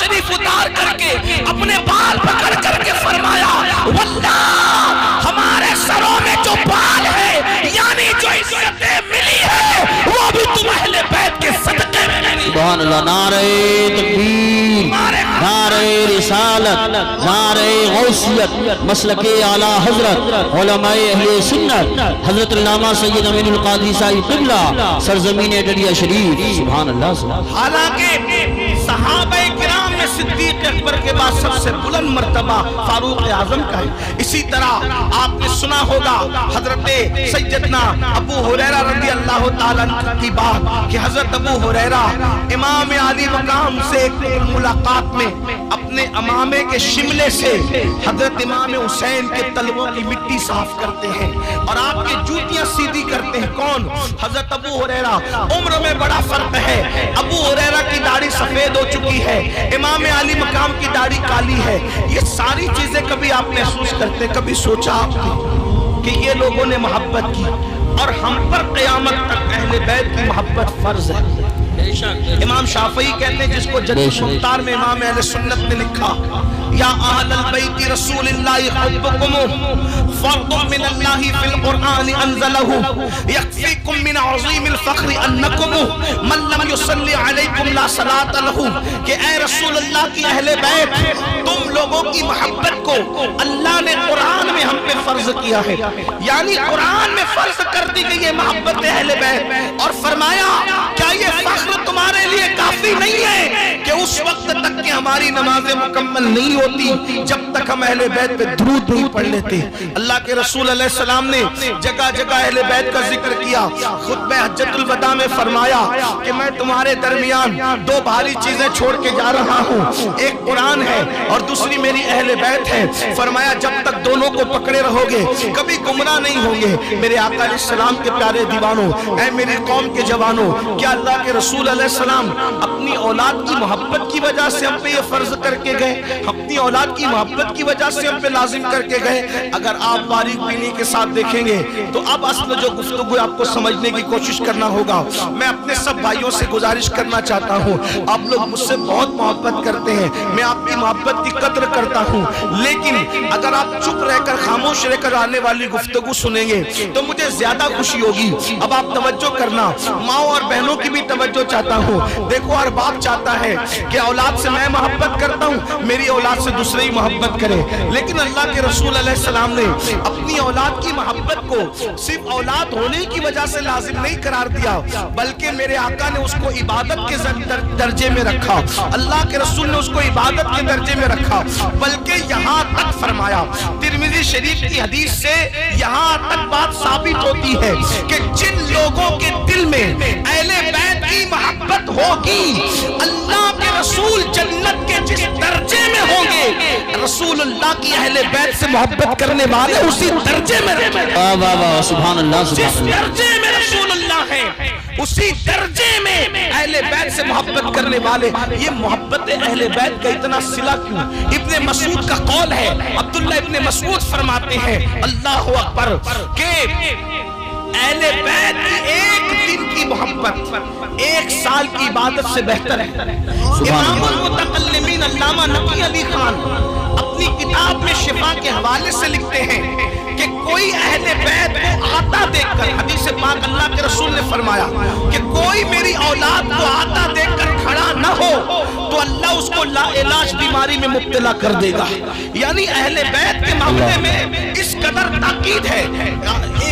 شریف اتار کر کے اپنے بال پکڑ کر کے فرمایا واللہ ہمارے سروں میں جو بال ہے یعنی جو عزتیں ملی ہے وہ بھی تم اہل بیت کے صدقے میں ملی۔ سبحان اللہ، نعرہ تکبیر، نعرہ رسالت، نعرہ غوثیت، مسلک اعلی حضرت علماء اہل سنت حضرت علامہ سید امین القادری صاحب قبلہ سرزمین ڈڈیا شریف۔ سبحان اللہ، سبحان اللہ۔ حالانکہ صحابہ کرام میں صدیق اکبر کے بعد سب سے بلند مرتبہ فاروق اعظم کا ہے۔ اسی طرح آپ نے سنا ہوگا حضرت سیدنا ابو ہریرہ رضی اللہ تعالیٰ عنہ کی بات کہ حضرت ابو ہریرہ امام علی مقام سے ایک ملاقات میں اپنے امامے کے شملے سے حضرت امام حسین کے تلووں کی مٹی صاف کرتے ہیں اور آپ کی جوتیاں سیدھی کرتے ہیں۔ کون؟ حضرت ابو ہریرہ۔ عمر میں بڑا فرق ہے، ابو ہریرہ کی داڑھی سفید ہو چکی ہے، امام علی مقام کی داڑھی کالی ہے۔ یہ ساری چیزیں کبھی آپ محسوس کرتے، کبھی سوچا آپ نے کہ یہ لوگوں نے محبت کی اور ہم پر قیامت تک اہل بیت کی محبت فرض ہے۔ امام شافعی کہتے ہیں جس کو جد المختار میں امام اہل سنت نے لکھا یا اہل البیت رسول اللہ حبکم فرض من اللہ فی القرآن انزلہ یکفیکم من عظیم الفخر انکم من لم یصلی علیکم لا صلاۃ لہ، کہ اے رسول اللہ کی اہل بیت تم لوگوں کی محبت کو اللہ نے قرآن میں ہم پہ فرض کیا ہے، یعنی قرآن میں فرض کر دی گئی ہے محبت اہل بیت، اور فرمایا کیا یہ فخر تمہارے لیے کافی نہیں ہے کہ اس وقت تک کہ ہماری نمازیں مکمل نہیں ہوتی جب تک ہم اہل بیت پہ درود نہیں پڑھ لیتے۔ اللہ کے رسول علیہ السلام نے جگہ جگہ اہل بیت کا ذکر کیا۔ خطبہ حجۃ الوداع میں فرمایا کہ میں تمہارے درمیان دو بھاری چیزیں چھوڑ کے جا رہا ہوں، ایک قرآن ہے اور دوسری میری اہل بیت ہے۔ فرمایا جب تک دونوں کو پکڑے رہو گے کبھی گمراہ نہیں ہوں گے۔ میرے آقا علیہ السلام کے پیارے دیوانوں، اے میری قوم کے جوانوں، کیا اللہ کے رسول علیہ السلام اپنی اولاد کی محبت کی وجہ سے ہم پہ یہ فرض کر کے گئے، اپنی اولاد کی محبت کی وجہ سے ہم پہ لازم کر کے گئے؟ اگر آپ باریک بینی کے ساتھ دیکھیں گے تو اب اصل جو گفتگو آپ کو سمجھنے کی کوشش کرنا ہوگا۔ میں اپنے سب بھائیوں سے گزارش کرنا چاہتا ہوں، آپ لوگ مجھ سے بہت محبت کرتے ہیں، میں آپ کی محبت کی قدر کرتا ہوں، لیکن اگر آپ چپ رہ کر خاموش رہ کر آنے والی گفتگو سنیں گے تو مجھے زیادہ خوشی ہوگی۔ اب آپ توجہ کرنا، ماں اور بہنوں کی بھی توجہ چاہتا ہوں۔ دیکھو ہر باپ چاہتا ہے کہ اولاد سے میں محبت کرتا ہوں، میری اولاد سے دوسرے ہی محبت کرے، لیکن اللہ کے رسول علیہ السلام نے اپنی اولاد کی محبت کو صرف اولاد ہونے کی وجہ سے لازم نہیں قرار دیا، بلکہ میرے آقا نے اس کو عبادت کے درجے میں رکھا، اللہ کے رسول نے اس کو عبادت کے درجے میں رکھا، بلکہ یہاں تک فرمایا، ترمذی شریف کی حدیث سے یہاں تک بات ثابت ہوتی ہے کہ جن لوگوں کے دل میں اہل بیت کی محبت ہوگی اللہ کے رسول جنت کے جس درجے میں ہوں گے، رسول اللہ کی اہل بیت سے محبت کرنے والے اسی درجے میں رہیں گے۔ واہ واہ واہ، سبحان اللہ، جس سبحان اللہ۔ درجے میں رسول اللہ ہے اسی درجے میں اہل بیت سے محبت کرنے والے۔ یہ محبت اہل بیت کا اتنا صلہ کیوں؟ ابن مسعود کا قول ہے، عبداللہ ابن مسعود فرماتے ہیں اللہ اکبر کہ اہل بیت کی ایک دن کی محبت ایک سال کی عبادت سے بہتر ہے۔ امام المتکلمین علامہ نقی علی خان اپنی کتاب میں شفا کے حوالے سے لکھتے ہیں کہ کوئی اہل بیت کو آتا دیکھ کر، حدیث پاک اللہ کے رسول نے فرمایا کہ کوئی میری اولاد کو آتا دیکھ کر کھڑا نہ ہو تو اللہ اس کو لا علاج بیماری میں مبتلا کر دے گا۔ یعنی اہل بیت کے معاملے میں اس قدر تاکید ہے،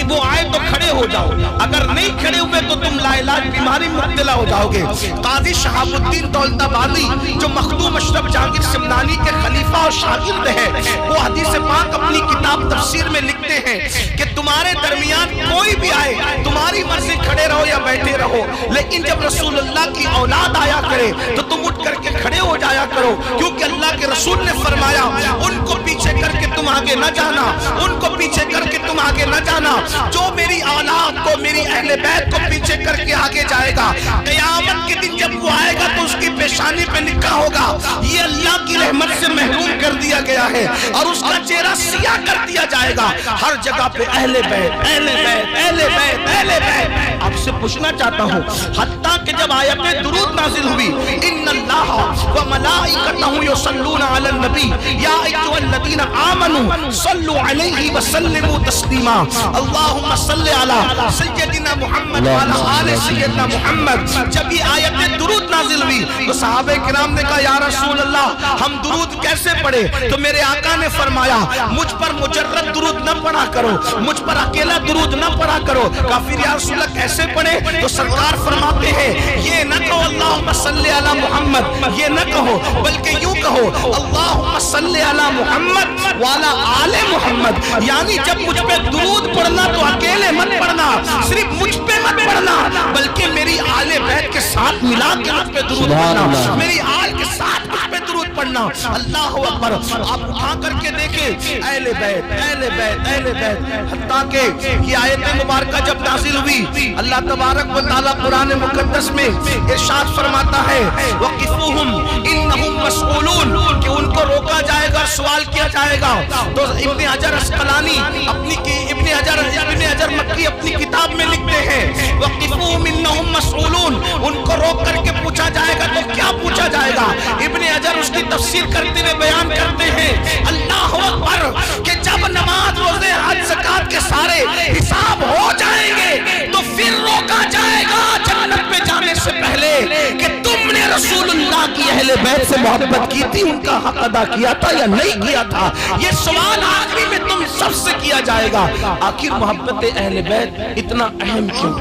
وہ آئے تو کھڑے ہو جاؤ، اگر نہیں کھڑے ہوئے تو تم لا علاج بیماری میں مبتلا ہو جاؤ گے۔ قاضی شہاب الدین دولت آبادی جو مخدوم اشرف جہانگیر سمنانی کے خلیفہ اور شاگرد ہے، وہ حدیث پاک اپنی کتاب تفسیر میں لکھتے ہیں کہ تمہارے درمیان کوئی بھی آئے تمہاری مرضی کھڑے رہو یا بیٹھے رہو، لیکن جب رسول اللہ کی اولاد آیا کرے تو تم اٹھ کر کے کھڑے ہو جایا کرو، کیونکہ اللہ کے رسول نے فرمایا ان کو پیچھے کر کے تم آگے نہ جانا، ان کو پیچھے کر کے تم آگے نہ جانا۔ جو میری اولاد کو، میری اہل بیت کو پیچھے کر کے آگے جائے گا، قیامت کے دن جب وہ آئے گا تو اس کی پیشانی پہ لکھا ہوگا یہ اللہ کی رحمت سے محروم کر دیا گیا ہے، اور اس کا چہرہ سیاہ کر دیا جائے گا۔ ہر جگہ پہ اہل بیت، اہل بیت، اہل بیت، اہل بیت۔ آپ سے پوچھنا چاہتا ہوں، حتیٰ کہ جب آیت درود نازل ہوئی ان اللہ و ملائکتہ یصلون علی النبی یا ایھا الذین آمنوا صلوا علیہ وسلموا تسلیما اللہم صل علی سیدنا محمد وعلی آل سیدنا محمد. جب یہ آیت درود نازل ہوئی تو صحابہ کرام نے کہا یا رسول اللہ ہم درود کیسے پڑھے؟ تو میرے آقا نے فرمایا مجھ پر مجرد درود نہ پڑھا کرو, مجھ پر اکیلا درود نہ پڑھا کرو. کافر یا رسول اللہ کیسے پڑھے؟ تو سرکار فرماتے ہیں یہ نہ کہو اللہم صلی علی محمد, یہ نہ کہو بلکہ یوں کہو اللہم صلی علی محمد وعلی آل محمد. یعنی جب مجھ پہ درود پڑھنا تو اکیلے مت پڑھنا, صرف مجھ پہ مت پڑھنا بلکہ میری آل بیت کے ساتھ ملا کے مجھ پہ درود پڑھنا, میری آل کے ساتھ مجھ پہ درود پڑھنا. اللہ اکبر. آپ اٹھا کر کے دیکھیں اہل بیت اہل بیت اہل بیت. حتیٰ کہ یہ آیت مبارکہ جب نازل ہوئی اللہ تبارک و تعالیٰ قرآن مقدس میں ارشاد فرماتا ہے وَقِفُوهُمْ إِنَّهُمْ مَسْئُولُونَ کہ ان کو روکا جائے گا, سوال کیا جائے گا. تو ابن حجر اسقلانی ابن حجر مکی اپنی کتاب میں لکھتے ہیں وَقِفُوهُمْ إِنَّهُمْ مَسْئُولُونَ ان کو روک کر کے پوچھا جائے گا. تو کیا پوچھا جائے گا؟ ابن حجر اس کی تفسیر کرتے ہوئے بیان کرتے ہیں اللہ اکبر کہ جب نماز روزے حج زکات کے سارے حساب ہو جائیں گے تو پھر روکا جائے گا جنت میں جانے سے پہلے کہ تم نے رسول اللہ کی اہل بیت سے محبت کی تھی, ان کا حق ادا کیا تھا یا نہیں کیا تھا. یہ سوال آخری میں تم سب سے کیا جائے گا. آخر محبت اہل بیت اتنا اہم کیوں؟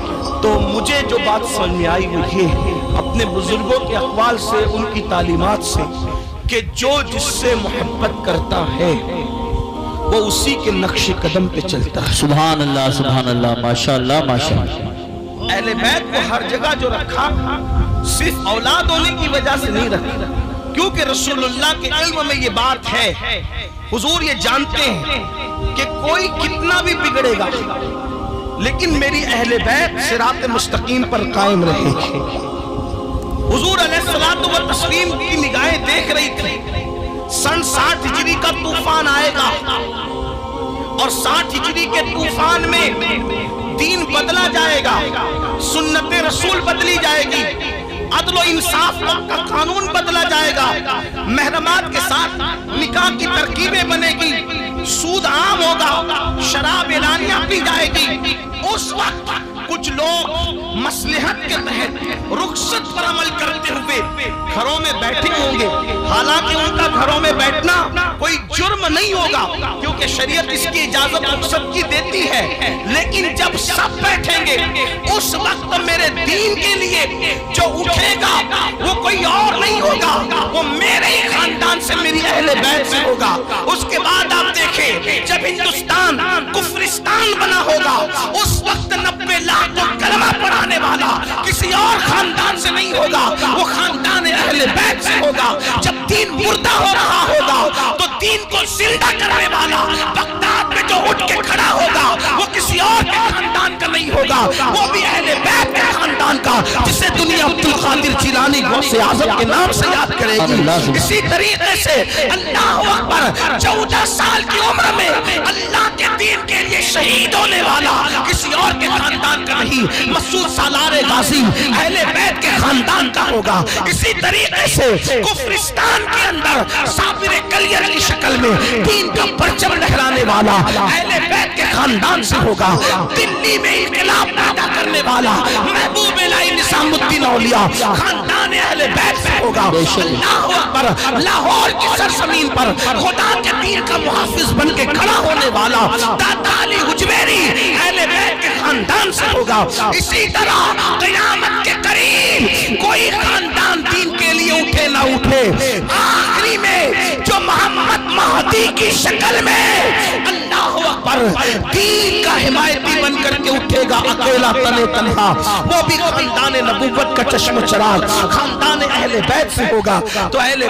تو مجھے جو بات سمجھ میں آئی وہ یہ اپنے بزرگوں کے اقوال سے, ان کی تعلیمات سے, کہ جو جس سے محبت کرتا ہے وہ اسی کے نقش قدم پہ چلتا ہے. سبحان اللہ ماشاءاللہ ماشاءاللہ. اہل بیت کو ہر جگہ جو رکھا صرف اولاد ہونے کی وجہ سے نہیں رکھا, کیونکہ رسول اللہ کے علم میں یہ بات ہے. حضور یہ جانتے ہیں کہ کوئی کتنا بھی بگڑے گا لیکن میری اہل بیت صراط مستقیم پر قائم رہے گی. حضور علیہ الصلوۃ والتسلیم کی نگاہیں دیکھ رہی تھی سن 60 ہجری کا طوفان آئے گا اور 60 ہجری کے طوفان میں دین بدلا جائے گا, سنت رسول بدلی جائے گی, عدل و انصاف کا قانون بدلا جائے گا, محرمات کے ساتھ نکاح کی ترکیبیں بنے گی, سود عام ہوگا, شراب اعلانیہ پی جائے گی. اس وقت کچھ لوگ مصلحت کے تحت رخصت پر عمل کرتے ہوئے گھروں میں بیٹھے ہوں گے, حالانکہ ان کا گھروں میں بیٹھنا کوئی جرم نہیں ہوگا کیونکہ شریعت اس کی اجازت رخصت کی دیتی ہے. لیکن جب سب بیٹھیں گے اس وقت میرے دین کے لیے جو اٹھے گا وہ کوئی اور نہیں ہوگا, وہ میرے ہی خاندان سے, میری اہل بیت سے ہوگا. اس کے بعد آپ دیکھیں جب ہندوستان کفرستان بنا ہوگا اس وقت 90 لاکھ کو کلمہ پڑھانے والا کسی اور خاندان سے نہیں ہوگا, وہ خاندان اہل بیت سے ہوگا. جب دین مردہ ہو رہا ہوگا تو دین کو زندہ کرنے والا بغداد میں جو اٹھ کے کھڑا ہوگا وہ کسی اور کے خاندان کا نہیں ہوگا, وہ بھی اہل بیت کے خاندان کا, جسے دنیا عبد القادر جیلانی غوث اعظم کے نام سے یاد کرے گی. اسی طریقے سے اللہ اکبر 14 سال کی عمر میں اللہ کے دین کے لیے شہید ہونے والا کسی اور کے خاندان کا نہیں, مسعود سالار غازی اہل بیت کے خاندان کا ہوگا. اسی طریقے سے کفرستان کے اندر صابر کلیر کی شکل میں دین کا پرچم لہرانے والا اہل بیت کے خاندان سے ہوگا. دلی میں انقلاب پیدا کرنے والا محبوب الہی نظام الدین اولیاء خاندان اہل بیت سے ہوگا. اللہ اکبر. لاہور کی سرزمین پر خدا کے دین کا محافظ بن کے کھڑا ہونے والا دادا علی حجویری اہل بیت کے خاندان سے ہوگا. اسی طرح قیامت کے قریب کوئی خاندان دین کے لیے اٹھے نہ اٹھے, آخری میں جو محمد مہدی کی شکل میں اللہ اکبر دین کا حمایتی بن کر کے اٹھے گا اکیلا تنے تنہا, وہ بھی خاندان نبوت کا چشم چراغ خاندان اہل بیت سے ہوگا. تو اہل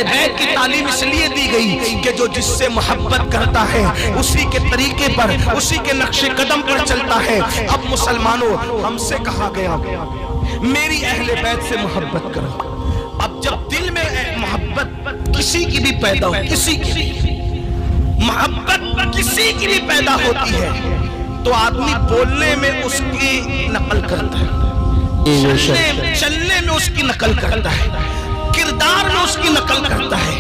بیت کی تعلیم اس لیے دی گئی کہ جو جس سے محبت کرتا ہے اسی کے طریقے پر, اسی کے نقش قدم پر چلتا ہے. اب مسلمانوں ہم سے کہا گیا میری اہل بیت سے محبت کرو. اب جب دل میں محبت کسی کی بھی پیدا ہو, کسی کی بھی محبت کسی کی بھی پیدا ہوتی ہے تو آدمی بولنے میں اس کی نقل کرتا ہے, چلنے میں اس کی نقل کرتا ہے, کردار میں اس کی نقل کرتا ہے،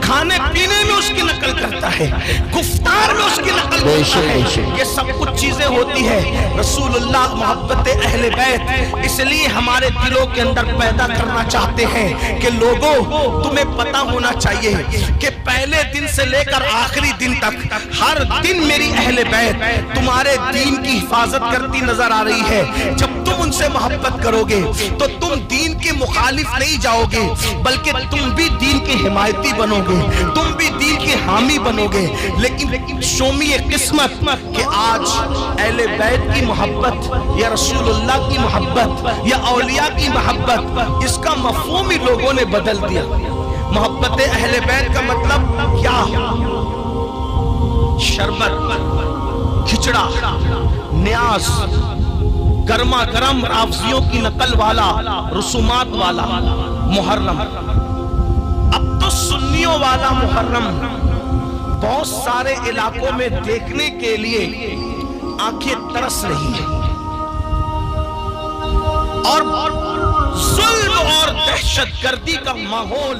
کھانے پینے میں اس کی نقل کرتا ہے، گفتار میں اس کی نقل کرتا ہے. یہ سب کچھ چیزیں ہوتی ہے. رسول اللہ محبت اہل بیت اس لیے ہمارے دلوں کے اندر پیدا کرنا چاہتے ہیں کہ لوگوں تمہیں پتہ ہونا چاہیے کہ پہلے دن سے لے کر آخری دن تک ہر دن میری اہل بیت تمہارے دین کی حفاظت کرتی نظر آ رہی ہے. جب تم ان سے محبت کرو گے تو تم دین کے مخالف نہیں جاؤ گے، بلکہ تم بھی دین کے حمایتی بنو گے، تم بھی دین کے حامی بنو گے. لیکن شومی قسمت کہ آج اہل بیت کی محبت یا رسول اللہ کی محبت یا اولیاء کی محبت، اس کا مفہوم ہی لوگوں نے بدل دیا. محبت اہل بیت کا مطلب کیا؟ شربت، کھچڑا، نیاز، گرما گرم رافضیوں کی نقل والا، رسومات والا محرم. اب تو سنیوں والا محرم بہت سارے علاقوں میں دیکھنے کے لیے آنکھیں ترس رہی ہیں، اور ظلم اور دہشت گردی کا ماحول